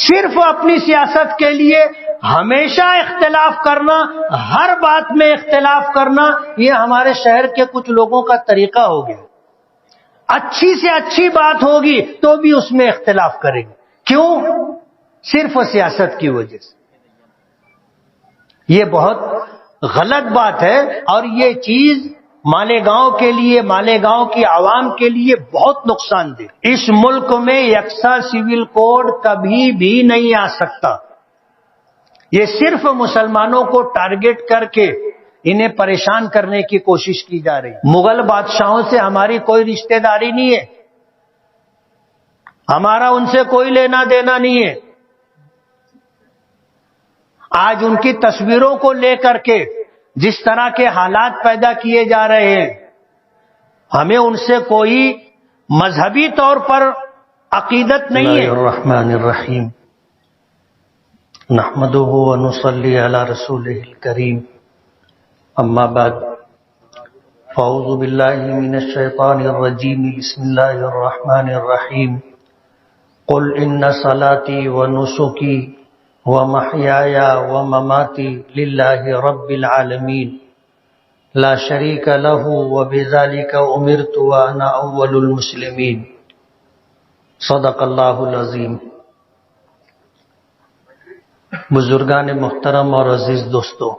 صرف اپنی سیاست کے لیے ہمیشہ اختلاف کرنا، ہر بات میں اختلاف کرنا، یہ ہمارے شہر کے کچھ لوگوں کا طریقہ ہو گیا۔ اچھی سے اچھی بات ہوگی تو بھی اس میں اختلاف کریں گے، کیوں؟ صرف سیاست کی وجہ سے۔ یہ بہت غلط بات ہے، اور یہ چیز مالیگاؤں کے لیے، مالیگاؤں کی عوام کے لیے بہت نقصان دہ۔ اس ملک میں یکساں سول کوڈ کبھی بھی نہیں آ سکتا۔ یہ صرف مسلمانوں کو ٹارگٹ کر کے انہیں پریشان کرنے کی کوشش کی جا رہی ہے۔ مغل بادشاہوں سے ہماری کوئی رشتہ داری نہیں ہے، ہمارا ان سے کوئی لینا دینا نہیں ہے۔ آج ان کی تصویروں کو لے کر کے جس طرح کے حالات پیدا کیے جا رہے ہیں، ہمیں ان سے کوئی مذہبی طور پر عقیدت نہیں ہے۔ الرحمن الرحیم، نحمده ونصلی علی رسولہ الکریم، اما بعد، فاعوذ باللہ من الشیطان الرجیم، بسم اللہ الرحمن الرحیم، قل ان صلاتی ونسکی ومحیای ومماتی للہ رب العالمین لا شریک لہ وبذالک امرت وانا اول المسلمین۔ صدق اللہ العظیم۔ بزرگان محترم اور عزیز دوستو،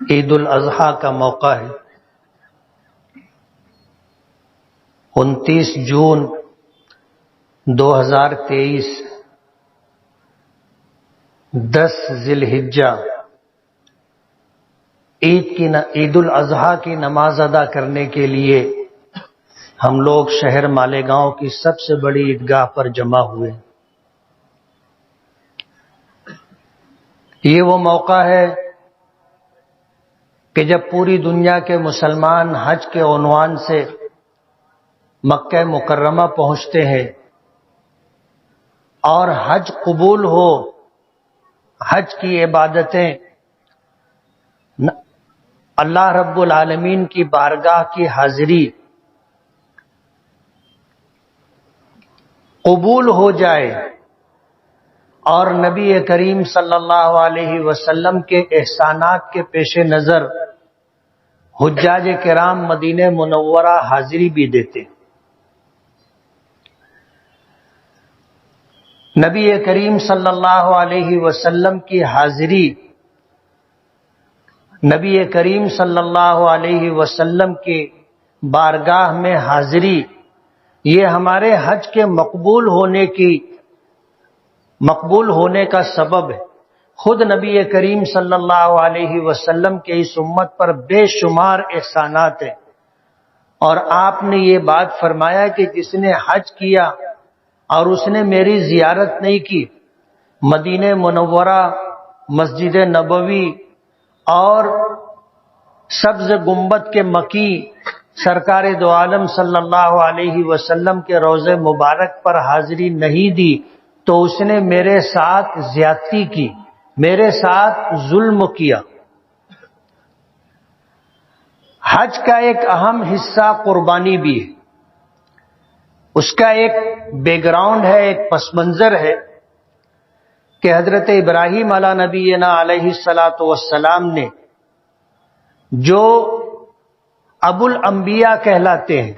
عید الاضحیٰ کا موقع ہے۔ 29 جون 2023، 10 ذی الحجہ، عید الاضحیٰ کی نماز ادا کرنے کے لیے ہم لوگ شہر مالیگاؤں کی سب سے بڑی عیدگاہ پر جمع ہوئے۔ یہ وہ موقع ہے کہ جب پوری دنیا کے مسلمان حج کے عنوان سے مکہ مکرمہ پہنچتے ہیں، اور حج قبول ہو، حج کی عبادتیں اللہ رب العالمین کی بارگاہ کی حاضری قبول ہو جائے، اور نبی کریم صلی اللہ علیہ وسلم کے احسانات کے پیش نظر حجاج کرام مدینہ منورہ حاضری بھی دیتے۔ نبی کریم صلی اللہ علیہ وسلم کی حاضری، نبی کریم صلی اللہ علیہ وسلم کی بارگاہ میں حاضری، یہ ہمارے حج کے مقبول ہونے کا سبب ہے۔ خود نبی کریم صلی اللہ علیہ وسلم کے اس امت پر بے شمار احسانات ہیں، اور آپ نے یہ بات فرمایا کہ جس نے حج کیا اور اس نے میری زیارت نہیں کی، مدینہ منورہ، مسجد نبوی اور سبز گنبد کے مکی سرکار دو عالم صلی اللہ علیہ وسلم کے روضے مبارک پر حاضری نہیں دی تو اس نے میرے ساتھ زیادتی کی، میرے ساتھ ظلم کیا۔ حج کا ایک اہم حصہ قربانی بھی ہے، اس کا ایک بیک گراؤنڈ ہے، ایک پس منظر ہے کہ حضرت ابراہیم علی نبینا علیہ الصلاۃ والسلام نے، جو ابو الانبیاء کہلاتے ہیں،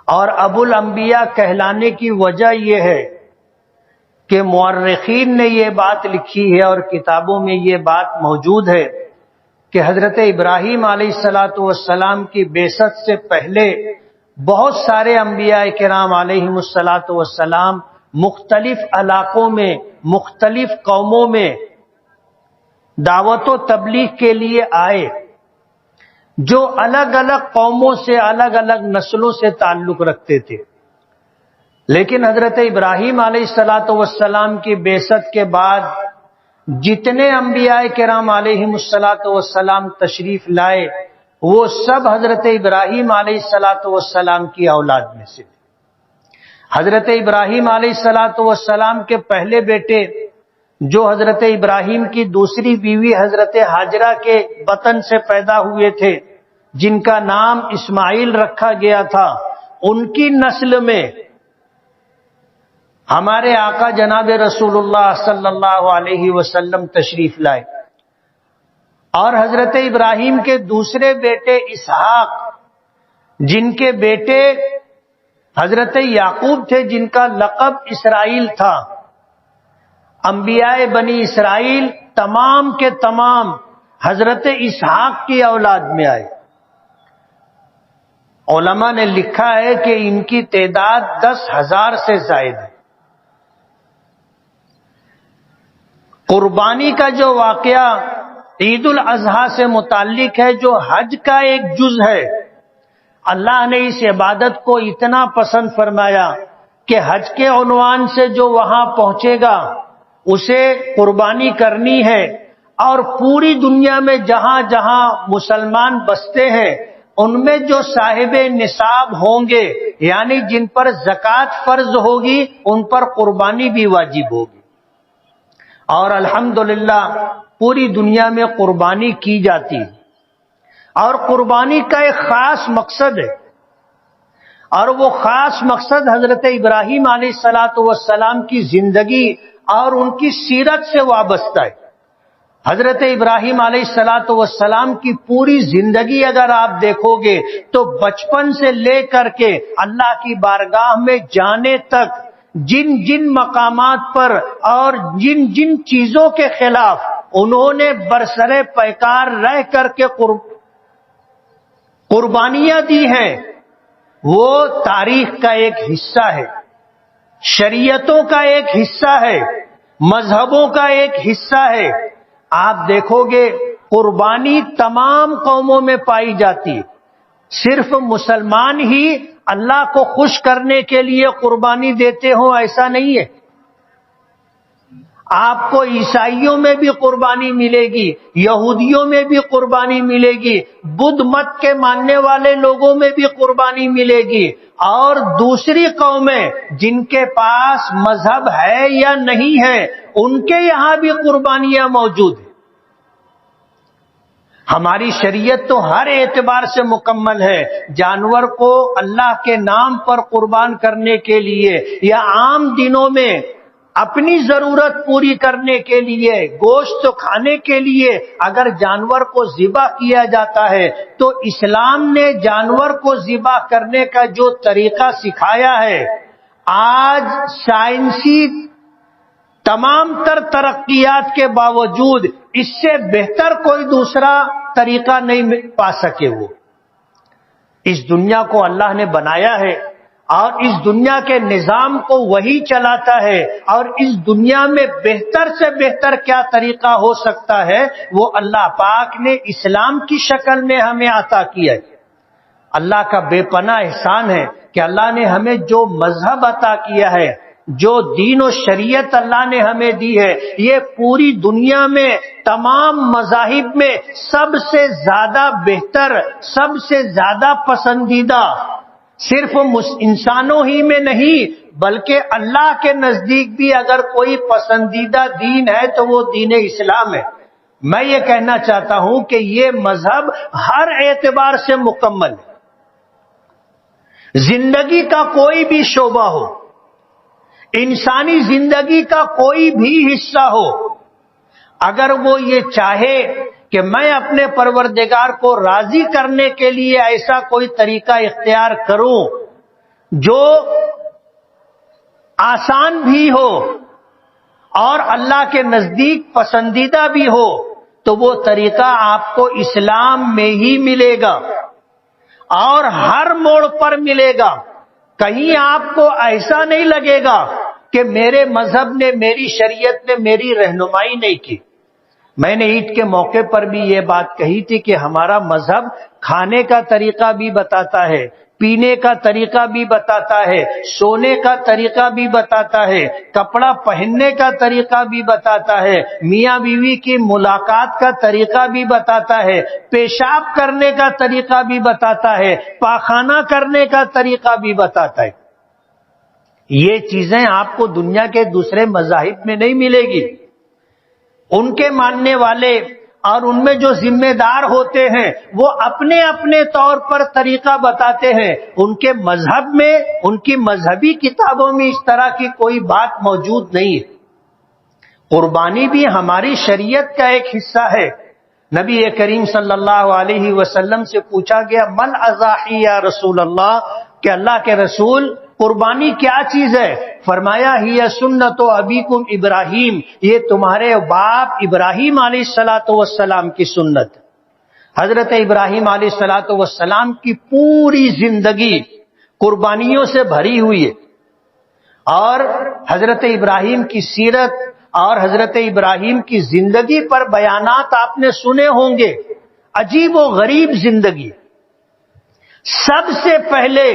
اور ابو الانبیاء کہلانے کی وجہ یہ ہے کہ مورخین نے یہ بات لکھی ہے اور کتابوں میں یہ بات موجود ہے کہ حضرت ابراہیم علیہ الصلاۃ والسلام کی بعثت سے پہلے بہت سارے انبیاء کرام علیہم الصلاۃ والسلام مختلف علاقوں میں، مختلف قوموں میں دعوت و تبلیغ کے لیے آئے، جو الگ الگ قوموں سے، الگ الگ نسلوں سے تعلق رکھتے تھے۔ لیکن حضرت ابراہیم علیہ الصلاۃ والسلام کی بعثت کے بعد جتنے انبیاء کرام علیہم الصلاۃ والسلام تشریف لائے، وہ سب حضرت ابراہیم علیہ الصلاۃ والسلام کی اولاد میں سے۔ حضرت ابراہیم علیہ الصلاۃ والسلام کے پہلے بیٹے، جو حضرت ابراہیم کی دوسری بیوی حضرت ہاجرہ کے بطن سے پیدا ہوئے تھے، جن کا نام اسماعیل رکھا گیا تھا، ان کی نسل میں ہمارے آقا جناب رسول اللہ صلی اللہ علیہ وسلم تشریف لائے، اور حضرت ابراہیم کے دوسرے بیٹے اسحاق، جن کے بیٹے حضرت یعقوب تھے، جن کا لقب اسرائیل تھا، انبیاء بنی اسرائیل تمام کے تمام حضرت اسحاق کی اولاد میں آئے۔ علماء نے لکھا ہے کہ ان کی تعداد 10,000 سے زائد ہے۔ قربانی کا جو واقعہ عید الاضحیٰ سے متعلق ہے، جو حج کا ایک جز ہے، اللہ نے اس عبادت کو اتنا پسند فرمایا کہ حج کے عنوان سے جو وہاں پہنچے گا اسے قربانی کرنی ہے، اور پوری دنیا میں جہاں جہاں مسلمان بستے ہیں ان میں جو صاحب نصاب ہوں گے، یعنی جن پر زکوٰۃ فرض ہوگی، ان پر قربانی بھی واجب ہوگی، اور الحمدللہ پوری دنیا میں قربانی کی جاتی ہے۔ اور قربانی کا ایک خاص مقصد ہے، اور وہ خاص مقصد حضرت ابراہیم علیہ السلام کی زندگی اور ان کی سیرت سے وابستہ ہے۔ حضرت ابراہیم علیہ السلام کی پوری زندگی اگر آپ دیکھو گے تو بچپن سے لے کر کے اللہ کی بارگاہ میں جانے تک جن جن مقامات پر اور جن جن چیزوں کے خلاف انہوں نے برسر پیکار رہ کر کے قربانیاں دی ہیں، وہ تاریخ کا ایک حصہ ہے، شریعتوں کا ایک حصہ ہے، مذہبوں کا ایک حصہ ہے۔ آپ دیکھو گے قربانی تمام قوموں میں پائی جاتی، صرف مسلمان ہی اللہ کو خوش کرنے کے لیے قربانی دیتے ہوں ایسا نہیں ہے۔ آپ کو عیسائیوں میں بھی قربانی ملے گی، یہودیوں میں بھی قربانی ملے گی، بدھ مت کے ماننے والے لوگوں میں بھی قربانی ملے گی، اور دوسری قومیں جن کے پاس مذہب ہے یا نہیں ہے ان کے یہاں بھی قربانیاں موجود ہیں۔ ہماری شریعت تو ہر اعتبار سے مکمل ہے، جانور کو اللہ کے نام پر قربان کرنے کے لیے یا عام دنوں میں اپنی ضرورت پوری کرنے کے لیے، گوشت کھانے کے لیے اگر جانور کو ذبح کیا جاتا ہے تو اسلام نے جانور کو ذبح کرنے کا جو طریقہ سکھایا ہے، آج سائنسی تمام تر ترقیات کے باوجود اس سے بہتر کوئی دوسرا طریقہ نہیں پا سکے۔ وہ اس دنیا کو اللہ نے بنایا ہے اور اس دنیا کے نظام کو وہی چلاتا ہے، اور اس دنیا میں بہتر سے بہتر کیا طریقہ ہو سکتا ہے وہ اللہ پاک نے اسلام کی شکل میں ہمیں عطا کیا ہے۔ اللہ کا بے پناہ احسان ہے کہ اللہ نے ہمیں جو مذہب عطا کیا ہے، جو دین و شریعت اللہ نے ہمیں دی ہے، یہ پوری دنیا میں تمام مذاہب میں سب سے زیادہ بہتر، سب سے زیادہ پسندیدہ، صرف انسانوں ہی میں نہیں بلکہ اللہ کے نزدیک بھی اگر کوئی پسندیدہ دین ہے تو وہ دین اسلام ہے۔ میں یہ کہنا چاہتا ہوں کہ یہ مذہب ہر اعتبار سے مکمل ہے۔ زندگی کا کوئی بھی شعبہ ہو، انسانی زندگی کا کوئی بھی حصہ ہو، اگر وہ یہ چاہے کہ میں اپنے پروردگار کو راضی کرنے کے لیے ایسا کوئی طریقہ اختیار کروں جو آسان بھی ہو اور اللہ کے نزدیک پسندیدہ بھی ہو، تو وہ طریقہ آپ کو اسلام میں ہی ملے گا اور ہر موڑ پر ملے گا۔ کہیں آپ کو ایسا نہیں لگے گا کہ میرے مذہب نے، میری شریعت نے میری رہنمائی نہیں کی۔ میں نے عید کے موقع پر بھی یہ بات کہی تھی کہ ہمارا مذہب کھانے کا طریقہ بھی بتاتا ہے، پینے کا طریقہ بھی بتاتا ہے، سونے کا طریقہ بھی بتاتا ہے، کپڑا پہننے کا طریقہ بھی بتاتا ہے، میاں بیوی کی ملاقات کا طریقہ بھی بتاتا ہے، پیشاب کرنے کا طریقہ بھی بتاتا ہے، پاخانہ کرنے کا طریقہ بھی بتاتا ہے۔ یہ چیزیں آپ کو دنیا کے دوسرے مذاہب میں نہیں ملے گی۔ ان کے ماننے والے اور ان میں جو ذمہ دار ہوتے ہیں وہ اپنے اپنے طور پر طریقہ بتاتے ہیں. ان کے مذہب میں، ان کی مذہبی کتابوں میں اس طرح کی کوئی بات موجود نہیں ہے. قربانی بھی ہماری شریعت کا ایک حصہ ہے. نبی کریم صلی اللہ علیہ وسلم سے پوچھا گیا مل اضاحی یا رسول اللہ، کہ اللہ کے رسول قربانی کیا چیز ہے؟ فرمایا ہی سنت ابیکم ابراہیم، یہ تمہارے باپ ابراہیم علیہ الصلوۃ والسلام کی سنت. حضرت ابراہیم علیہ الصلوۃ والسلام کی پوری زندگی قربانیوں سے بھری ہوئی ہے، اور حضرت ابراہیم کی سیرت اور حضرت ابراہیم کی زندگی پر بیانات آپ نے سنے ہوں گے. عجیب و غریب زندگی. سب سے پہلے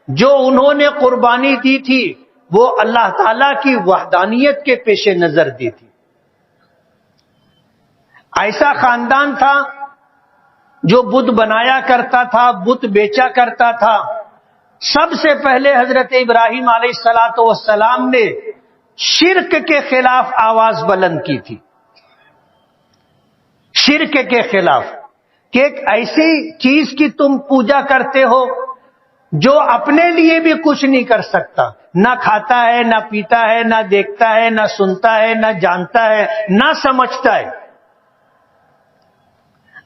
جو انہوں نے قربانی دی تھی وہ اللہ تعالی کی وحدانیت کے پیش نظر دی تھی. ایسا خاندان تھا جو بت بنایا کرتا تھا، بت بیچا کرتا تھا. سب سے پہلے حضرت ابراہیم علیہ الصلوۃ والسلام نے شرک کے خلاف آواز بلند کی تھی. شرک کے خلاف، کہ ایک ایسی چیز کی تم پوجا کرتے ہو جو اپنے لیے بھی کچھ نہیں کر سکتا، نہ کھاتا ہے، نہ پیتا ہے، نہ دیکھتا ہے، نہ سنتا ہے، نہ جانتا ہے، نہ سمجھتا ہے.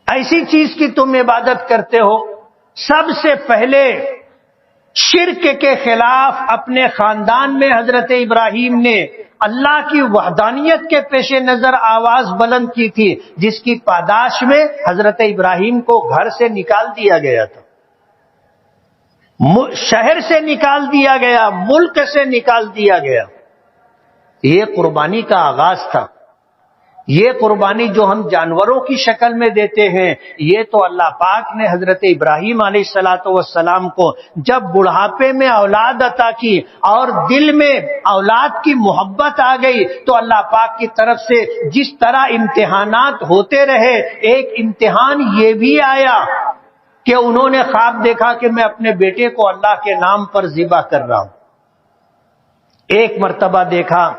ایسی چیز کی تم عبادت کرتے ہو. سب سے پہلے شرک کے خلاف اپنے خاندان میں حضرت ابراہیم نے اللہ کی وحدانیت کے پیش نظر آواز بلند کی تھی، جس کی پاداش میں حضرت ابراہیم کو گھر سے نکال دیا گیا تھا، شہر سے نکال دیا گیا، ملک سے نکال دیا گیا. یہ قربانی کا آغاز تھا. یہ قربانی جو ہم جانوروں کی شکل میں دیتے ہیں، یہ تو اللہ پاک نے حضرت ابراہیم علیہ الصلوۃ والسلام کو جب بڑھاپے میں اولاد عطا کی اور دل میں اولاد کی محبت آ گئی تو اللہ پاک کی طرف سے جس طرح امتحانات ہوتے رہے، ایک امتحان یہ بھی آیا کہ انہوں نے خواب دیکھا کہ میں اپنے بیٹے کو اللہ کے نام پر ذبح کر رہا ہوں. ایک مرتبہ دیکھا،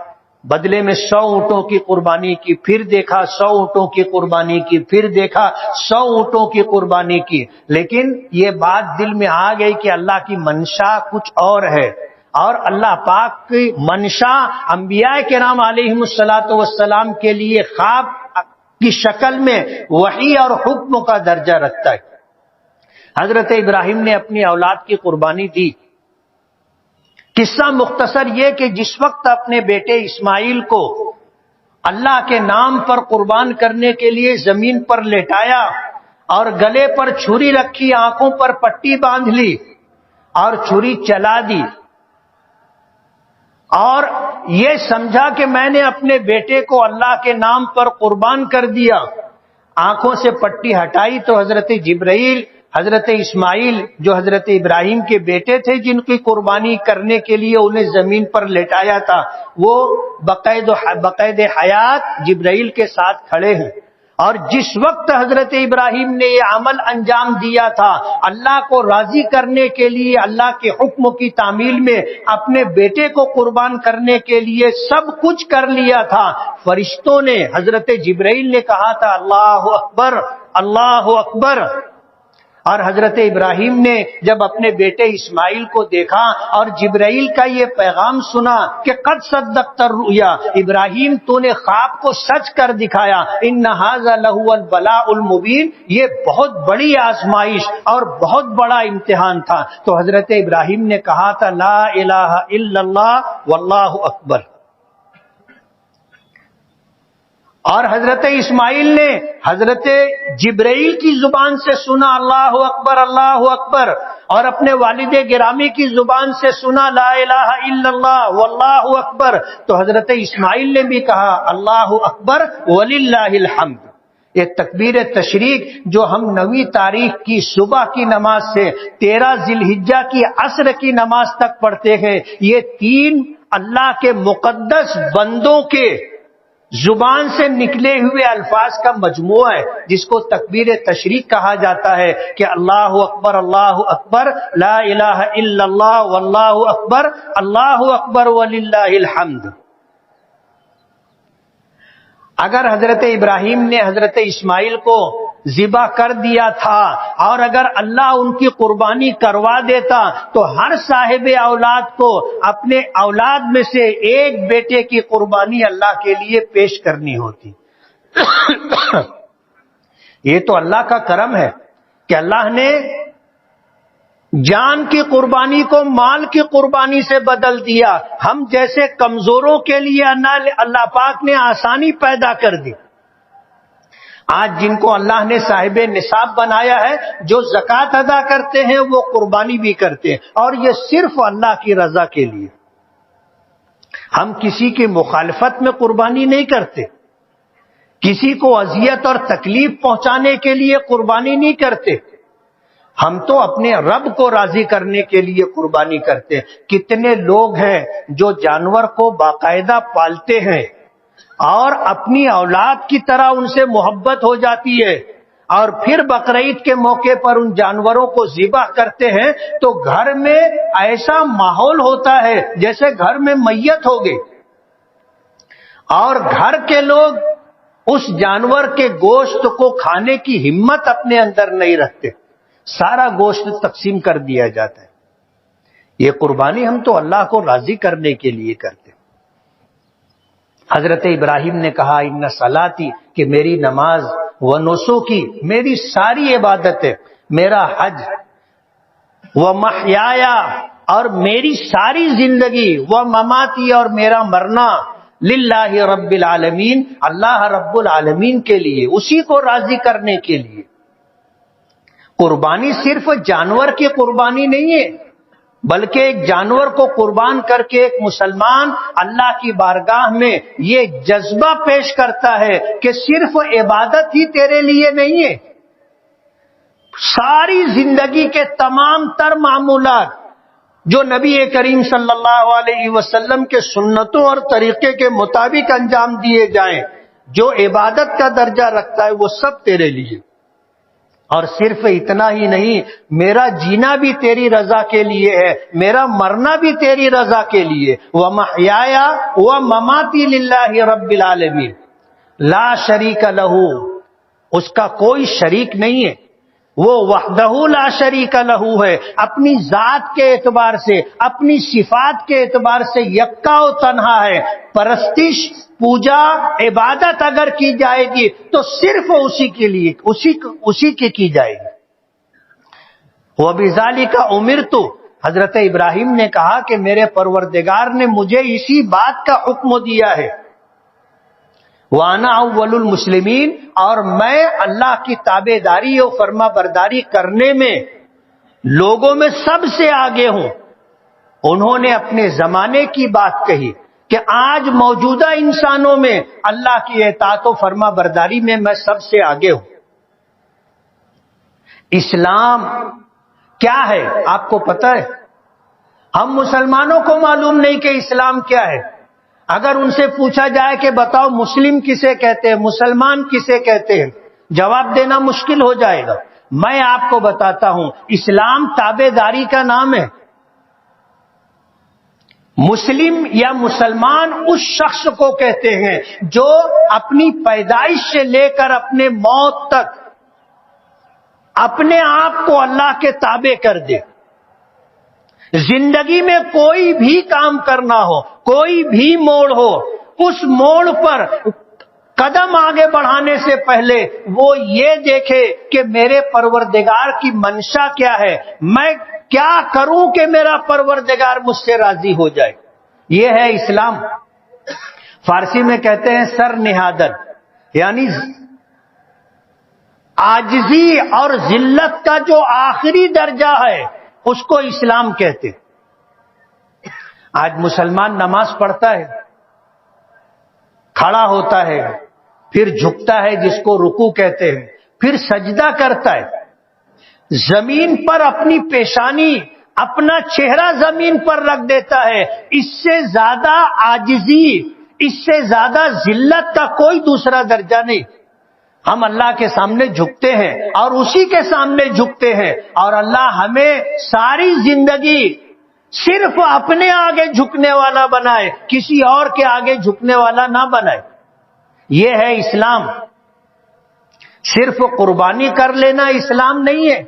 بدلے میں 100 اونٹوں کی قربانی کی، پھر دیکھا 100 اونٹوں کی قربانی کی، پھر دیکھا 100 اونٹوں کی قربانی کی. لیکن یہ بات دل میں آ گئی کہ اللہ کی منشا کچھ اور ہے، اور اللہ پاک کی منشا انبیاء کرام علیہم الصلوۃ والسلام کے لیے خواب کی شکل میں وحی اور حکم کا درجہ رکھتا ہے. حضرت ابراہیم نے اپنی اولاد کی قربانی دی. قصہ مختصر یہ کہ جس وقت اپنے بیٹے اسماعیل کو اللہ کے نام پر قربان کرنے کے لیے زمین پر لیٹایا اور گلے پر چھری رکھی، آنکھوں پر پٹی باندھ لی اور چھری چلا دی، اور یہ سمجھا کہ میں نے اپنے بیٹے کو اللہ کے نام پر قربان کر دیا. آنکھوں سے پٹی ہٹائی تو حضرت جبرائیل حضرت اسماعیل جو حضرت ابراہیم کے بیٹے تھے، جن کی قربانی کرنے کے لیے انہیں زمین پر لٹایا تھا، وہ بقید حیات جبرائیل کے ساتھ کھڑے ہیں. اور جس وقت حضرت ابراہیم نے یہ عمل انجام دیا تھا، اللہ کو راضی کرنے کے لیے، اللہ کے حکم کی تعمیل میں اپنے بیٹے کو قربان کرنے کے لیے سب کچھ کر لیا تھا، فرشتوں نے، حضرت جبرائیل نے کہا تھا اللہ اکبر اللہ اکبر. اور حضرت ابراہیم نے جب اپنے بیٹے اسماعیل کو دیکھا اور جبرائیل کا یہ پیغام سنا کہ قد صدقت الرؤیا، ابراہیم تو نے خواب کو سچ کر دکھایا، ان ھذا لہو البلاء المبین، یہ بہت بڑی آزمائش اور بہت بڑا امتحان تھا. تو حضرت ابراہیم نے کہا تھا لا الہ الا اللہ واللہ اکبر. اور حضرت اسماعیل نے حضرت جبرائیل کی زبان سے سنا اللہ اکبر، اور اپنے والد گرامی کی زبان سے سنا لا الہ الا اللہ واللہ اکبر. تو حضرت اسماعیل نے بھی کہا اللہ اکبر وللہ الحمد. یہ تکبیر تشریق جو ہم 9 تاریخ کی صبح کی نماز سے 13 ذی الحجہ کی عصر کی نماز تک پڑھتے ہیں، یہ 3 اللہ کے مقدس بندوں کے زبان سے نکلے ہوئے الفاظ کا مجموعہ ہے، جس کو تکبیر تشریق کہا جاتا ہے کہ اللہ اکبر لا الہ الا اللہ واللہ اکبر وللہ الحمد. اگر حضرت ابراہیم نے حضرت اسماعیل کو ذبح کر دیا تھا اور اگر اللہ ان کی قربانی کروا دیتا تو ہر صاحب اولاد کو اپنے اولاد میں سے ایک بیٹے کی قربانی اللہ کے لیے پیش کرنی ہوتی. یہ تو اللہ کا کرم ہے کہ اللہ نے جان کی قربانی کو مال کی قربانی سے بدل دیا. ہم جیسے کمزوروں کے لیے اللہ پاک نے آسانی پیدا کر دی. آج جن کو اللہ نے صاحب نصاب بنایا ہے، جو زکوٰۃ ادا کرتے ہیں وہ قربانی بھی کرتے ہیں، اور یہ صرف اللہ کی رضا کے لیے. ہم کسی کی مخالفت میں قربانی نہیں کرتے، کسی کو اذیت اور تکلیف پہنچانے کے لیے قربانی نہیں کرتے. ہم تو اپنے رب کو راضی کرنے کے لیے قربانی کرتے ہیں. کتنے لوگ ہیں جو جانور کو باقاعدہ پالتے ہیں اور اپنی اولاد کی طرح ان سے محبت ہو جاتی ہے، اور پھر بقرعید کے موقع پر ان جانوروں کو ذبح کرتے ہیں تو گھر میں ایسا ماحول ہوتا ہے جیسے گھر میں میت ہو گئی، اور گھر کے لوگ اس جانور کے گوشت کو کھانے کی ہمت اپنے اندر نہیں رکھتے، سارا گوشت تقسیم کر دیا جاتا ہے. یہ قربانی ہم تو اللہ کو راضی کرنے کے لیے کرتے. حضرت ابراہیم نے کہا ان صلاتی، کہ میری نماز، و نسکی، میری ساری عبادتیں، میرا حج، و محیایا، اور میری ساری زندگی، و مماتی، اور میرا مرنا، للہ رب العالمین، اللہ رب العالمین کے لیے، اسی کو راضی کرنے کے لیے. قربانی صرف جانور کی قربانی نہیں ہے، بلکہ ایک جانور کو قربان کر کے ایک مسلمان اللہ کی بارگاہ میں یہ جذبہ پیش کرتا ہے کہ صرف عبادت ہی تیرے لیے نہیں ہے، ساری زندگی کے تمام تر معمولات جو نبی کریم صلی اللہ علیہ وسلم کے سنتوں اور طریقے کے مطابق انجام دیے جائیں، جو عبادت کا درجہ رکھتا ہے، وہ سب تیرے لیے. اور صرف اتنا ہی نہیں، میرا جینا بھی تیری رضا کے لیے ہے، میرا مرنا بھی تیری رضا کے لیے. وَمَحْيَايَ وَمَمَاتِي لِلَّهِ رَبِّ الْعَالَمِينَ، لا شریک لہو، اس کا کوئی شریک نہیں ہے، وہ وحدہ لا شریک لہو ہے، اپنی ذات کے اعتبار سے، اپنی صفات کے اعتبار سے یکا و تنہا ہے. پرستش، پوجا، عبادت اگر کی جائے گی تو صرف اسی کے لیے، اسی کی جائے گی. وَبِذَالِكَ أُمِرْتُ، حضرت ابراہیم نے کہا کہ میرے پروردگار نے مجھے اسی بات کا حکم دیا ہے. وَأَنَا أَوَّلُ الْمُسْلِمِينَ، اور میں اللہ کی تابع داری اور فرما برداری کرنے میں لوگوں میں سب سے آگے ہوں. انہوں نے اپنے زمانے کی بات کہی کہ آج موجودہ انسانوں میں اللہ کی اطاعت و فرما برداری میں میں سب سے آگے ہوں. اسلام کیا ہے آپ کو پتہ ہے؟ ہم مسلمانوں کو معلوم نہیں کہ اسلام کیا ہے. اگر ان سے پوچھا جائے کہ بتاؤ مسلم کسے کہتے ہیں، مسلمان کسے کہتے ہیں، جواب دینا مشکل ہو جائے گا. میں آپ کو بتاتا ہوں، اسلام تابع داری کا نام ہے. مسلم یا مسلمان اس شخص کو کہتے ہیں جو اپنی پیدائش سے لے کر اپنے موت تک اپنے آپ کو اللہ کے تابع کر دے. زندگی میں کوئی بھی کام کرنا ہو، کوئی بھی موڑ ہو، اس موڑ پر قدم آگے بڑھانے سے پہلے وہ یہ دیکھے کہ میرے پروردگار کی منشا کیا ہے، میں کیا کروں کہ میرا پروردگار مجھ سے راضی ہو جائے. یہ ہے اسلام. فارسی میں کہتے ہیں سر نہادن، یعنی عاجزی اور ذلت کا جو آخری درجہ ہے اس کو اسلام کہتے. آج مسلمان نماز پڑھتا ہے، کھڑا ہوتا ہے، پھر جھکتا ہے جس کو رکوع کہتے ہیں، پھر سجدہ کرتا ہے، زمین پر اپنی پیشانی، اپنا چہرہ زمین پر رکھ دیتا ہے. اس سے زیادہ عاجزی، اس سے زیادہ ذلت کا کوئی دوسرا درجہ نہیں. ہم اللہ کے سامنے جھکتے ہیں اور اسی کے سامنے جھکتے ہیں، اور اللہ ہمیں ساری زندگی صرف اپنے آگے جھکنے والا بنائے، کسی اور کے آگے جھکنے والا نہ بنائے. یہ ہے اسلام. صرف قربانی کر لینا اسلام نہیں ہے،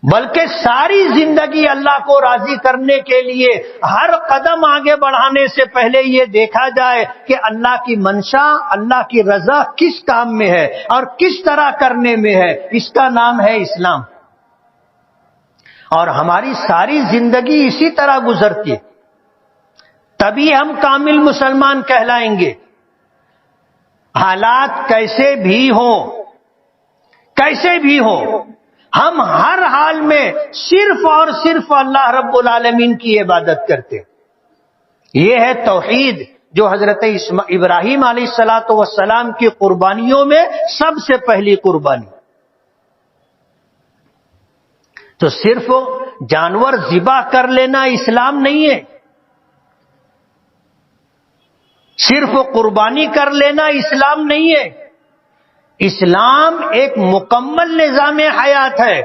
بلکہ ساری زندگی اللہ کو راضی کرنے کے لیے ہر قدم آگے بڑھانے سے پہلے یہ دیکھا جائے کہ اللہ کی منشا، اللہ کی رضا کس کام میں ہے اور کس طرح کرنے میں ہے. اس کا نام ہے اسلام. اور ہماری ساری زندگی اسی طرح گزرتی ہے، تبھی ہم کامل مسلمان کہلائیں گے. حالات کیسے بھی ہوں، کیسے بھی ہوں، ہم ہر حال میں صرف اور صرف اللہ رب العالمین کی عبادت کرتے. یہ ہے توحید، جو حضرت ابراہیم علیہ الصلوۃ والسلام کی قربانیوں میں سب سے پہلی قربانی. تو صرف جانور ذبح کر لینا اسلام نہیں ہے، صرف قربانی کر لینا اسلام نہیں ہے. اسلام ایک مکمل نظام حیات ہے،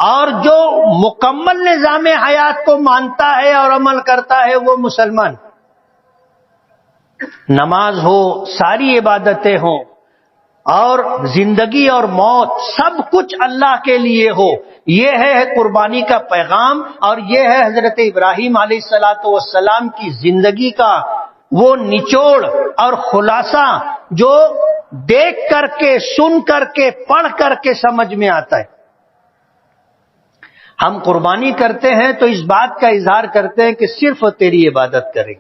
اور جو مکمل نظام حیات کو مانتا ہے اور عمل کرتا ہے وہ مسلمان. نماز ہو، ساری عبادتیں ہوں، اور زندگی اور موت سب کچھ اللہ کے لیے ہو. یہ ہے قربانی کا پیغام، اور یہ ہے حضرت ابراہیم علیہ الصلوۃ والسلام کی زندگی کا وہ نچوڑ اور خلاصہ جو دیکھ کر کے، سن کر کے، پڑھ کر کے سمجھ میں آتا ہے. ہم قربانی کرتے ہیں تو اس بات کا اظہار کرتے ہیں کہ صرف تیری عبادت کریں.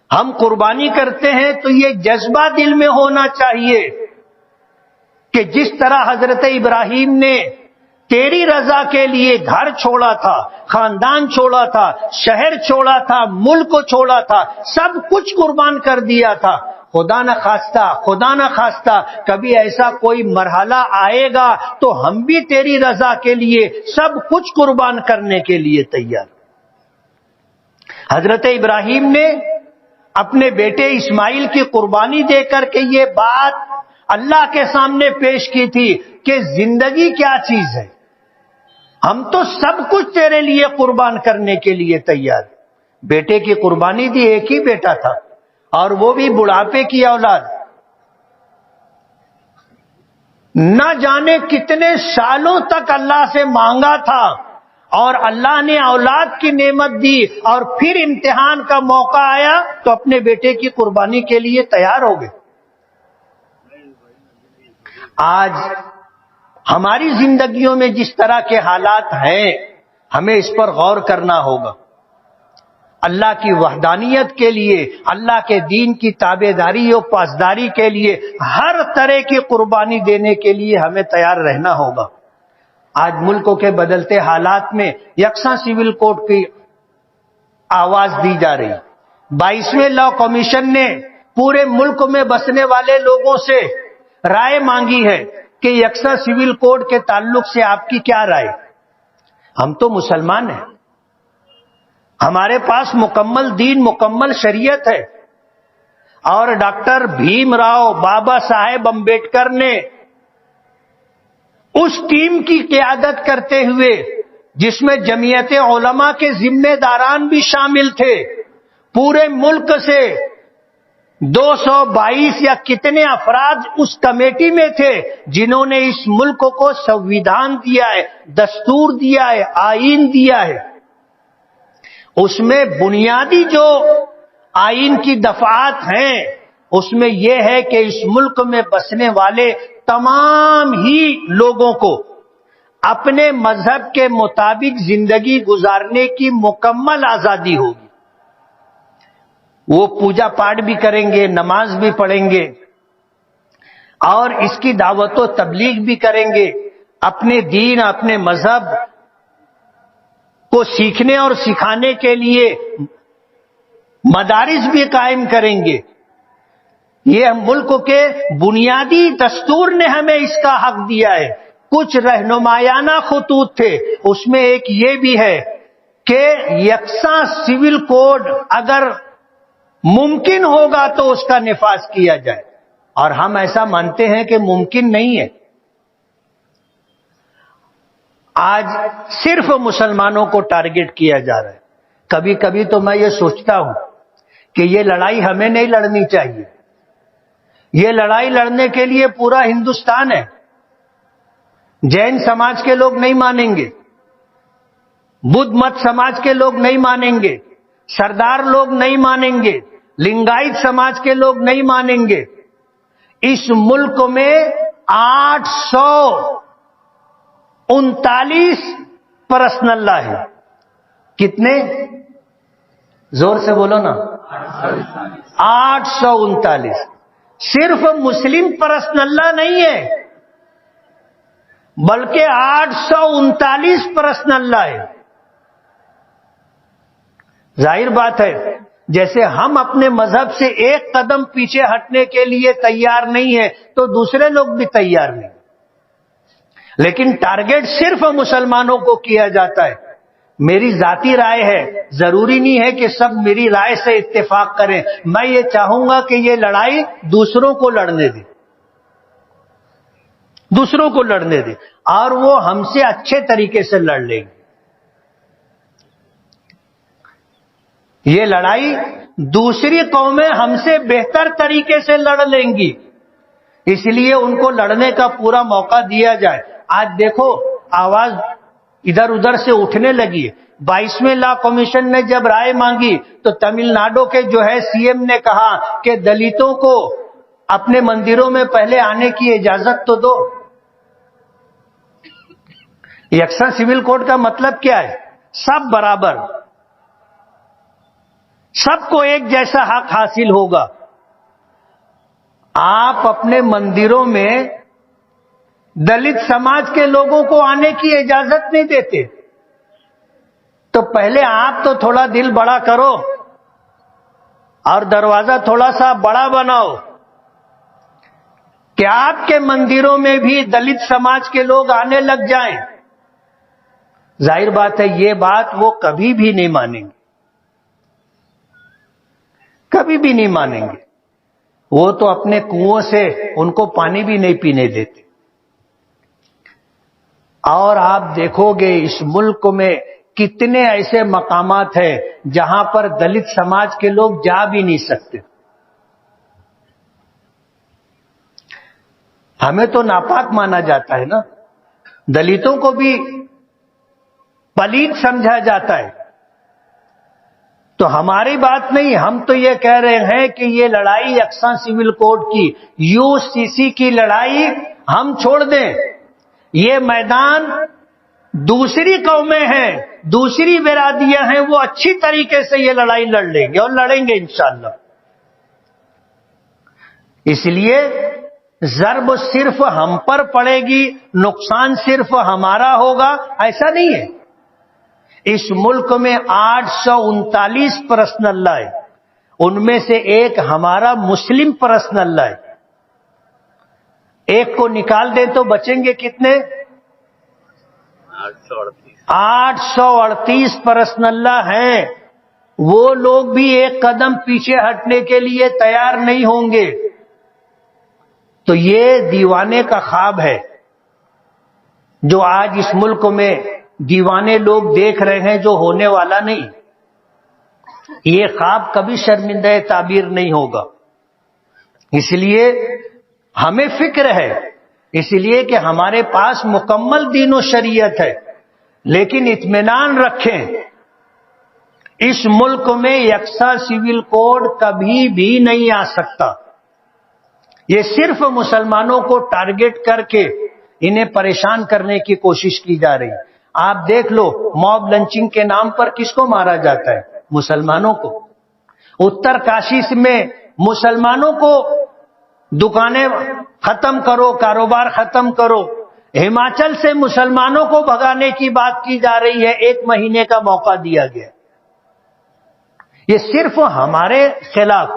ہم قربانی کرتے ہیں تو یہ جذبہ دل میں ہونا چاہیے کہ جس طرح حضرت ابراہیم نے تیری رضا کے لیے گھر چھوڑا تھا، خاندان چھوڑا تھا، شہر چھوڑا تھا، ملک کو چھوڑا تھا، سب کچھ قربان کر دیا تھا. خدا نہ خواستہ کبھی ایسا کوئی مرحلہ آئے گا تو ہم بھی تیری رضا کے لیے سب کچھ قربان کرنے کے لیے تیار. حضرت ابراہیم نے اپنے بیٹے اسماعیل کی قربانی دے کر کے یہ بات اللہ کے سامنے پیش کی تھی کہ زندگی کیا چیز ہے، ہم تو سب کچھ تیرے لیے قربان کرنے کے لیے تیار. بیٹے کی قربانی دی، ایک ہی بیٹا تھا، اور وہ بھی بڑھاپے کی اولاد. نہ جانے کتنے سالوں تک اللہ سے مانگا تھا، اور اللہ نے اولاد کی نعمت دی، اور پھر امتحان کا موقع آیا تو اپنے بیٹے کی قربانی کے لیے تیار ہو گئے. آج ہماری زندگیوں میں جس طرح کے حالات ہیں، ہمیں اس پر غور کرنا ہوگا. اللہ کی وحدانیت کے لیے، اللہ کے دین کی تابعداری اور پاسداری کے لیے ہر طرح کی قربانی دینے کے لیے ہمیں تیار رہنا ہوگا. آج ملکوں کے بدلتے حالات میں یکساں سول کوڈ کی آواز دی جا رہی. 22ویں لاء کمیشن نے پورے ملک میں بسنے والے لوگوں سے رائے مانگی ہے کہ یکساں سول کوڈ کے تعلق سے آپ کی کیا رائے. ہم تو مسلمان ہیں، ہمارے پاس مکمل دین، مکمل شریعت ہے، اور ڈاکٹر بھیم راؤ بابا صاحب امبیڈکر نے اس ٹیم کی قیادت کرتے ہوئے، جس میں جمعیت علماء کے ذمہ داران بھی شامل تھے، پورے ملک سے 222 یا کتنے افراد اس کمیٹی میں تھے جنہوں نے اس ملک کو سنویدھان دیا ہے، دستور دیا ہے، آئین دیا ہے. اس میں بنیادی جو آئین کی دفعات ہیں، اس میں یہ ہے کہ اس ملک میں بسنے والے تمام ہی لوگوں کو اپنے مذہب کے مطابق زندگی گزارنے کی مکمل آزادی ہوگی. وہ پوجا پاٹ بھی کریں گے، نماز بھی پڑھیں گے، اور اس کی دعوت و تبلیغ بھی کریں گے. اپنے دین، اپنے مذہب کو سیکھنے اور سکھانے کے لیے مدارس بھی قائم کریں گے. یہ ملک کے بنیادی دستور نے ہمیں اس کا حق دیا ہے. کچھ رہنمایانہ خطوط تھے، اس میں ایک یہ بھی ہے کہ یکساں سول کوڈ اگر ممکن ہوگا تو اس کا نفاذ کیا جائے، اور ہم ایسا مانتے ہیں کہ ممکن نہیں ہے. آج صرف مسلمانوں کو ٹارگٹ کیا جا رہا ہے. کبھی کبھی تو میں یہ سوچتا ہوں کہ یہ لڑائی ہمیں نہیں لڑنی چاہیے. یہ لڑائی لڑنے کے لیے پورا ہندوستان ہے. جین سماج کے لوگ نہیں مانیں گے, بدھ مت سماج کے لوگ نہیں مانیں گے, سردار لوگ نہیں مانیں گے, لنگائت سماج کے لوگ نہیں مانیں گے. اس ملک میں 839 پرسنل لا ہے. کتنے؟ زور سے بولو نا. 839. صرف مسلم پرسنل لا نہیں ہے, بلکہ 839 پرسنل لا ہے. ظاہر بات ہے, جیسے ہم اپنے مذہب سے ایک قدم پیچھے ہٹنے کے لیے تیار نہیں ہیں تو دوسرے لوگ بھی تیار نہیں. لیکن ٹارگٹ صرف مسلمانوں کو کیا جاتا ہے. میری ذاتی رائے ہے, ضروری نہیں ہے کہ سب میری رائے سے اتفاق کریں. میں یہ چاہوں گا کہ یہ لڑائی دوسروں کو لڑنے دیں, دوسروں کو لڑنے دیں, اور وہ ہم سے اچھے طریقے سے لڑ لیں گے. یہ لڑائی دوسری قومیں ہم سے بہتر طریقے سے لڑ لیں گی, اس لیے ان کو لڑنے کا پورا موقع دیا جائے. آج دیکھو آواز ادھر ادھر سے اٹھنے لگی ہے. 22ویں لا کمیشن نے جب رائے مانگی تو تمل ناڈو کے جو ہے سی ایم نے کہا کہ دلتوں کو اپنے مندروں میں پہلے آنے کی اجازت تو دو. یکساں سول کوڈ کا مطلب کیا ہے؟ سب برابر, سب کو ایک جیسا حق حاصل ہوگا. آپ اپنے مندروں میں دلت سماج کے لوگوں کو آنے کی اجازت نہیں دیتے, تو پہلے آپ تو تھوڑا دل بڑا کرو اور دروازہ تھوڑا سا بڑا بناؤ کہ آپ کے مندروں میں بھی دلت سماج کے لوگ آنے لگ جائیں. ظاہر بات ہے یہ بات وہ کبھی بھی نہیں مانیں گے, کبھی بھی نہیں مانیں گے. وہ تو اپنے کنووں سے ان کو پانی بھی نہیں پینے دیتے. اور آپ دیکھو گے اس ملک میں کتنے ایسے مقامات ہیں جہاں پر دلت سماج کے لوگ جا بھی نہیں سکتے. ہمیں تو ناپاک مانا جاتا ہے نا, دلتوں کو بھی پلیت سمجھا جاتا ہے. تو ہماری بات نہیں, ہم تو یہ کہہ رہے ہیں کہ یہ لڑائی یکساں سول کوڈ کی, یو سی سی کی لڑائی ہم چھوڑ دیں. یہ میدان دوسری قومیں ہیں, دوسری برادریاں ہیں, وہ اچھی طریقے سے یہ لڑائی لڑ لیں گے اور لڑیں گے انشاءاللہ. اس لیے ضرب صرف ہم پر پڑے گی, نقصان صرف ہمارا ہوگا, ایسا نہیں ہے. اس ملک میں 839 پرسنل لا ہے, ان میں سے ایک ہمارا مسلم پرسنل لا ہے. ایک کو نکال دیں تو بچیں گے کتنے؟ 838 پرسنل لا ہیں. وہ لوگ بھی ایک قدم پیچھے ہٹنے کے لیے تیار نہیں ہوں گے. تو یہ دیوانے کا خواب ہے جو آج اس ملک میں دیوانے لوگ دیکھ رہے ہیں, جو ہونے والا نہیں. یہ خواب کبھی شرمندہ تعبیر نہیں ہوگا. اس لیے ہمیں فکر ہے, اس لیے کہ ہمارے پاس مکمل دین و شریعت ہے, لیکن اطمینان رکھیں اس ملک میں یکساں سول کوڈ کبھی بھی نہیں آ سکتا. یہ صرف مسلمانوں کو ٹارگٹ کر کے انہیں پریشان کرنے کی کوشش کی جا رہی. آپ دیکھ لو موب لنچنگ کے نام پر کس کو مارا جاتا ہے؟ مسلمانوں کو. اتر کاشی میں مسلمانوں کو دکانیں ختم کرو, کاروبار ختم کرو. ہماچل سے مسلمانوں کو بھگانے کی بات کی جا رہی ہے, 1 مہینے کا موقع دیا گیا. یہ صرف ہمارے خلاف.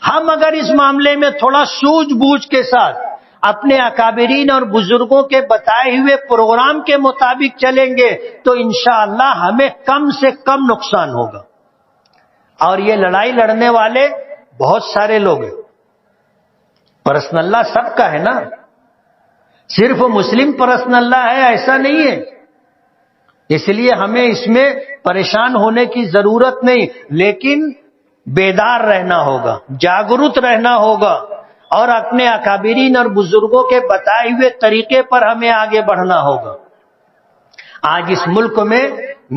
ہم اگر اس معاملے میں تھوڑا سوجھ بوجھ کے ساتھ اپنے اکابرین اور بزرگوں کے بتائے ہوئے پروگرام کے مطابق چلیں گے تو انشاءاللہ ہمیں کم سے کم نقصان ہوگا. اور یہ لڑائی لڑنے والے بہت سارے لوگ ہیں. پرسنل اللہ سب کا ہے نا, صرف مسلم پرسنل اللہ ہے ایسا نہیں ہے. اس لیے ہمیں اس میں پریشان ہونے کی ضرورت نہیں. لیکن بیدار رہنا ہوگا، جاگرت رہنا ہوگا، اور اپنے اکابرین اور بزرگوں کے بتائے ہوئے طریقے پر ہمیں آگے بڑھنا ہوگا۔ آج اس ملک میں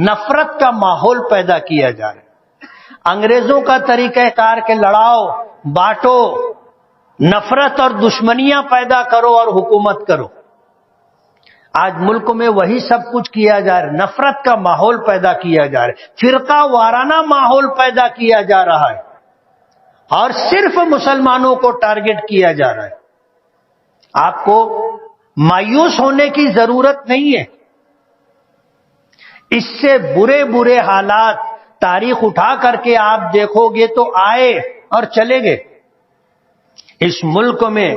نفرت کا ماحول پیدا کیا جا رہا ہے، انگریزوں کا طریقہ کار کے لڑاؤ بانٹو، نفرت اور دشمنیاں پیدا کرو اور حکومت کرو۔ آج ملک میں وہی سب کچھ کیا جا رہا ہے، نفرت کا ماحول پیدا کیا جا رہا ہے، فرقہ وارانہ ماحول پیدا کیا جا رہا ہے، اور صرف مسلمانوں کو ٹارگٹ کیا جا رہا ہے۔ آپ کو مایوس ہونے کی ضرورت نہیں ہے، اس سے برے برے حالات تاریخ اٹھا کر کے آپ دیکھو گے تو آئے اور چلے گئے۔ اس ملک میں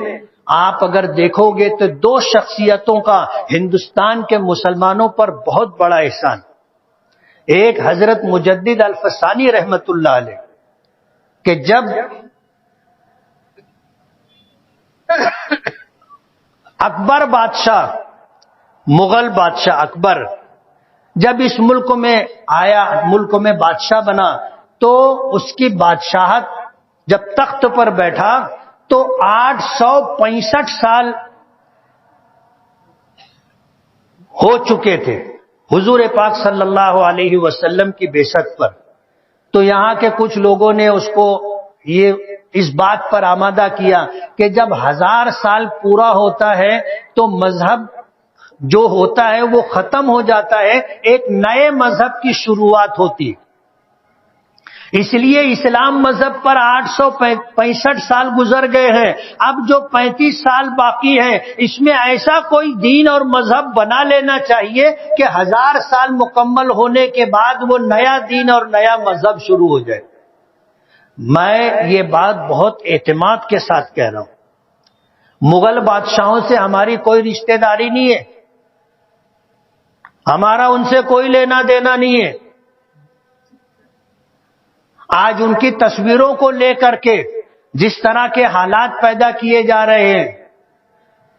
آپ اگر دیکھو گے تو دو شخصیتوں کا ہندوستان کے مسلمانوں پر بہت بڑا احسان، ایک حضرت مجدد الفسانی رحمت اللہ علیہ، کہ جب اکبر بادشاہ، مغل بادشاہ اکبر جب اس ملک میں آیا، ملک میں بادشاہ بنا، تو اس کی بادشاہت جب تخت پر بیٹھا تو 865 سال ہو چکے تھے حضور پاک صلی اللہ علیہ وسلم کی بعثت پر۔ تو یہاں کے کچھ لوگوں نے اس کو اس بات پر آمادہ کیا کہ جب 1000 سال پورا ہوتا ہے تو مذہب جو ہوتا ہے وہ ختم ہو جاتا ہے، ایک نئے مذہب کی شروعات ہوتی ہے۔ اس لیے اسلام مذہب پر 865 سال گزر گئے ہیں، اب جو 35 سال باقی ہیں اس میں ایسا کوئی دین اور مذہب بنا لینا چاہیے کہ 1000 سال مکمل ہونے کے بعد وہ نیا دین اور نیا مذہب شروع ہو جائے۔ میں یہ بات بہت اعتماد کے ساتھ کہہ رہا ہوں، مغل بادشاہوں سے ہماری کوئی رشتہ داری نہیں ہے، ہمارا ان سے کوئی لینا دینا نہیں ہے۔ آج ان کی تصویروں کو لے کر کے جس طرح کے حالات پیدا کیے جا رہے ہیں،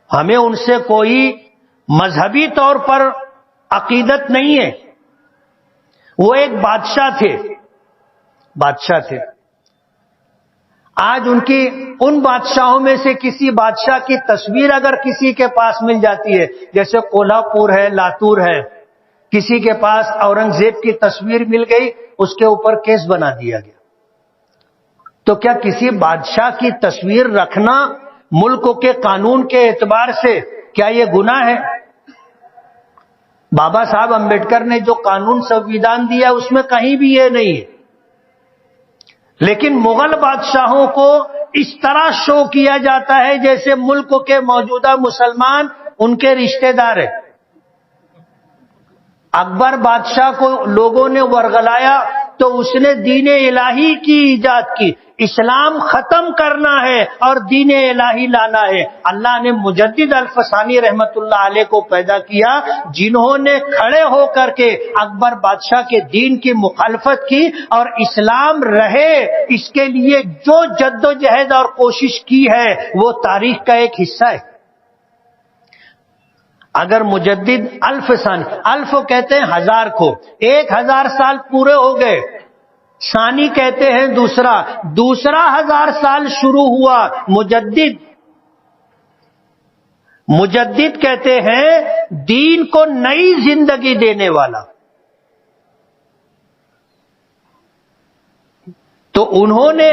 ہمیں ان سے کوئی مذہبی طور پر عقیدت نہیں ہے۔ وہ ایک بادشاہ تھے، آج ان بادشاہوں میں سے کسی بادشاہ کی تصویر اگر کسی کے پاس مل جاتی ہے، جیسے کولہاپور ہے، لاتور ہے، کسی کے پاس اورنگزیب کی تصویر مل گئی، اس کے اوپر کیس بنا دیا گیا۔ تو کیا کسی بادشاہ کی تصویر رکھنا ملک کے قانون کے اعتبار سے کیا یہ گناہ ہے؟ بابا صاحب امبیڈکر نے جو قانون سنویدھان دیا اس میں کہیں بھی یہ نہیں ہے، لیکن مغل بادشاہوں کو اس طرح شو کیا جاتا ہے جیسے ملک کے موجودہ مسلمان ان کے رشتہ دار ہیں۔ اکبر بادشاہ کو لوگوں نے ورغلایا تو اس نے دین الہی کی ایجاد کی، اسلام ختم کرنا ہے اور دین الہی لانا ہے۔ اللہ نے مجدد الفسانی رحمت اللہ علیہ کو پیدا کیا، جنہوں نے کھڑے ہو کر کے اکبر بادشاہ کے دین کی مخالفت کی اور اسلام رہے اس کے لیے جو جد و جہد اور کوشش کی ہے وہ تاریخ کا ایک حصہ ہے۔ اگر مجدد الف کہتے ہیں 1000 کو، 1000 سال پورے ہو گئے، ثانی کہتے ہیں دوسرا 1000 سال شروع ہوا، مجدد کہتے ہیں دین کو نئی زندگی دینے والا۔ تو انہوں نے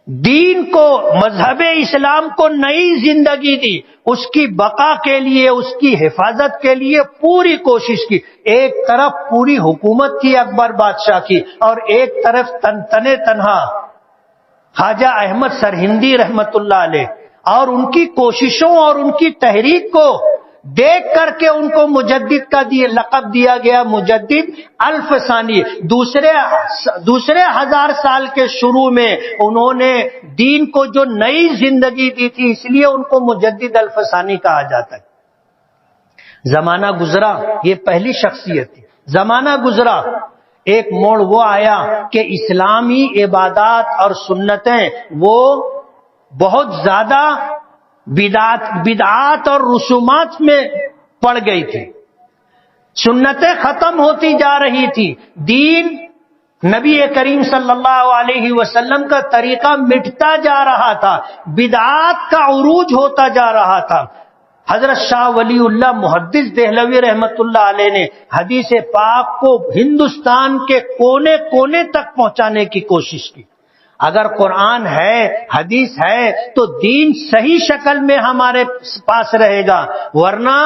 دین کو، مذہب اسلام کو نئی زندگی دی، اس کی بقا کے لیے، اس کی حفاظت کے لیے پوری کوشش کی۔ ایک طرف پوری حکومت تھی اکبر بادشاہ کی اور ایک طرف تنہا خواجہ احمد سرہندی رحمت اللہ علیہ، اور ان کی کوششوں اور ان کی تحریک کو دیکھ کر کے ان کو مجدد کا لقب دیا گیا، مجدد الفسانی۔ دوسرے 1000 سال کے شروع میں انہوں نے دین کو جو نئی زندگی دی تھی، اس لیے ان کو مجدد الفسانی کہا جاتا ہے۔ زمانہ گزرا، یہ پہلی شخصیت تھی۔ زمانہ گزرا، ایک موڑ وہ آیا کہ اسلامی عبادات اور سنتیں وہ بہت زیادہ بدعات اور رسومات میں پڑ گئی تھی، سنتیں ختم ہوتی جا رہی تھی، دین نبی کریم صلی اللہ علیہ وسلم کا طریقہ مٹتا جا رہا تھا، بدعات کا عروج ہوتا جا رہا تھا۔ حضرت شاہ ولی اللہ محدث دہلوی رحمت اللہ علیہ نے حدیث پاک کو ہندوستان کے کونے کونے تک پہنچانے کی کوشش کی۔ اگر قرآن ہے، حدیث ہے، تو دین صحیح شکل میں ہمارے پاس رہے گا، ورنہ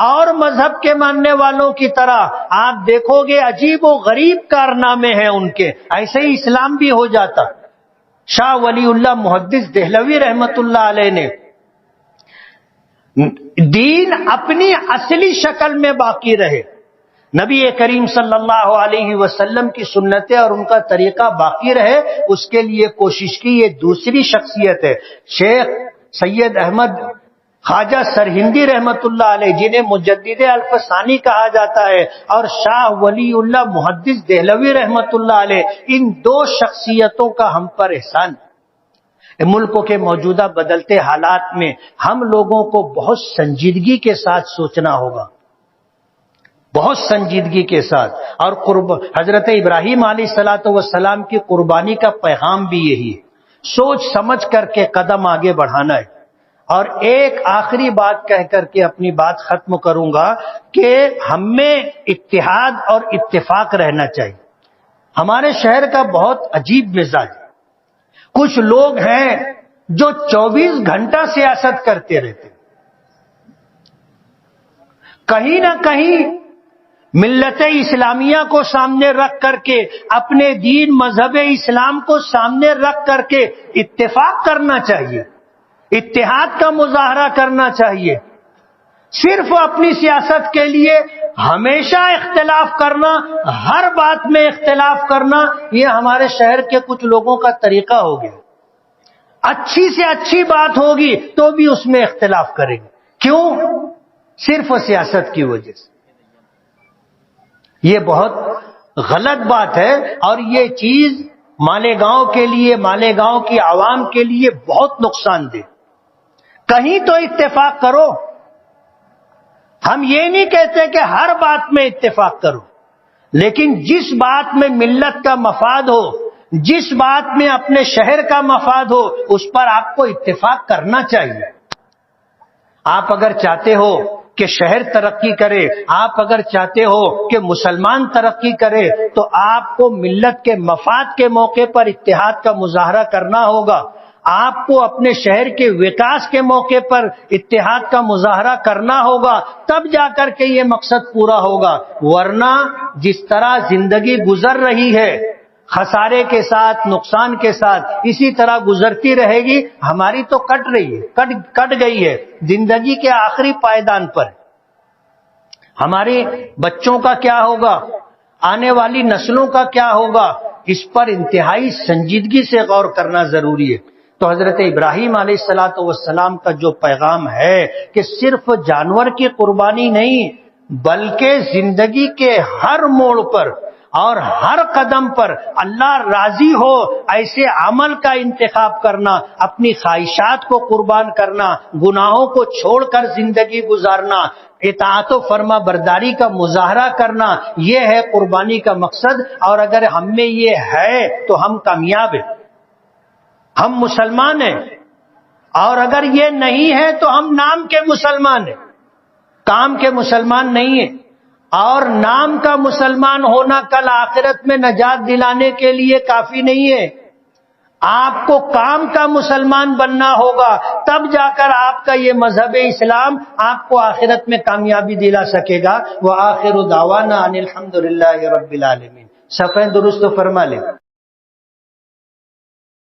اور مذہب کے ماننے والوں کی طرح آپ دیکھو گے عجیب و غریب کارنامے ہیں ان کے، ایسے ہی اسلام بھی ہو جاتا۔ شاہ ولی اللہ محدث دہلوی رحمت اللہ علیہ نے دین اپنی اصلی شکل میں باقی رہے، نبی کریم صلی اللہ علیہ وسلم کی سنتیں اور ان کا طریقہ باقی رہے، اس کے لیے کوشش کی۔ یہ دوسری شخصیت ہے شیخ سید احمد خواجہ سرہندی رحمت اللہ علیہ، جنہیں مجدد الفسانی کہا جاتا ہے، اور شاہ ولی اللہ محدث دہلوی رحمت اللہ علیہ، ان دو شخصیتوں کا ہم پر احسان۔ ملک کے موجودہ بدلتے حالات میں ہم لوگوں کو بہت سنجیدگی کے ساتھ سوچنا ہوگا، بہت سنجیدگی کے ساتھ، اور حضرت ابراہیم علیہ الصلوۃ والسلام کی قربانی کا پیغام بھی یہی ہے، سوچ سمجھ کر کے قدم آگے بڑھانا ہے۔ اور ایک آخری بات کہہ کر کے اپنی بات ختم کروں گا کہ ہم میں اتحاد اور اتفاق رہنا چاہیے۔ ہمارے شہر کا بہت عجیب مزاج، کچھ لوگ ہیں جو 24 گھنٹہ سیاست کرتے رہتے، کہیں نہ کہیں ملت اسلامیہ کو سامنے رکھ کر کے، اپنے دین مذہب اسلام کو سامنے رکھ کر کے اتفاق کرنا چاہیے، اتحاد کا مظاہرہ کرنا چاہیے۔ صرف اپنی سیاست کے لیے ہمیشہ اختلاف کرنا، ہر بات میں اختلاف کرنا، یہ ہمارے شہر کے کچھ لوگوں کا طریقہ ہو گیا۔ اچھی سے اچھی بات ہوگی تو بھی اس میں اختلاف کریں گے، کیوں؟ صرف سیاست کی وجہ سے۔ یہ بہت غلط بات ہے، اور یہ چیز مالیگاؤں کے لیے، مالیگاؤں کی عوام کے لیے بہت نقصان دہ۔ کہیں تو اتفاق کرو، ہم یہ نہیں کہتے کہ ہر بات میں اتفاق کرو، لیکن جس بات میں ملت کا مفاد ہو، جس بات میں اپنے شہر کا مفاد ہو، اس پر آپ کو اتفاق کرنا چاہیے۔ آپ اگر چاہتے ہو کہ شہر ترقی کرے، آپ اگر چاہتے ہو کہ مسلمان ترقی کرے، تو آپ کو ملت کے مفاد کے موقع پر اتحاد کا مظاہرہ کرنا ہوگا، آپ کو اپنے شہر کے وکاس کے موقع پر اتحاد کا مظاہرہ کرنا ہوگا، تب جا کر کے یہ مقصد پورا ہوگا۔ ورنہ جس طرح زندگی گزر رہی ہے، خسارے کے ساتھ، نقصان کے ساتھ، اسی طرح گزرتی رہے گی۔ ہماری تو کٹ رہی ہے، کٹ گئی ہے، زندگی کے آخری پائیدان پر۔ ہمارے بچوں کا کیا ہوگا، آنے والی نسلوں کا کیا ہوگا، اس پر انتہائی سنجیدگی سے غور کرنا ضروری ہے۔ تو حضرت ابراہیم علیہ السلام کا جو پیغام ہے کہ صرف جانور کی قربانی نہیں، بلکہ زندگی کے ہر موڑ پر اور ہر قدم پر اللہ راضی ہو ایسے عمل کا انتخاب کرنا، اپنی خواہشات کو قربان کرنا، گناہوں کو چھوڑ کر زندگی گزارنا، اطاعت و فرما برداری کا مظاہرہ کرنا، یہ ہے قربانی کا مقصد۔ اور اگر ہم میں یہ ہے تو ہم کامیاب ہیں، ہم مسلمان ہیں، اور اگر یہ نہیں ہے تو ہم نام کے مسلمان ہیں، کام کے مسلمان نہیں ہیں۔ اور نام کا مسلمان ہونا کل آخرت میں نجات دلانے کے لیے کافی نہیں ہے، آپ کو کام کا مسلمان بننا ہوگا، تب جا کر آپ کا یہ مذہب اسلام آپ کو آخرت میں کامیابی دلا سکے گا۔ وآخر دعوانا ان الحمد للہ رب العالمین۔ صفحہ درست فرما لیں۔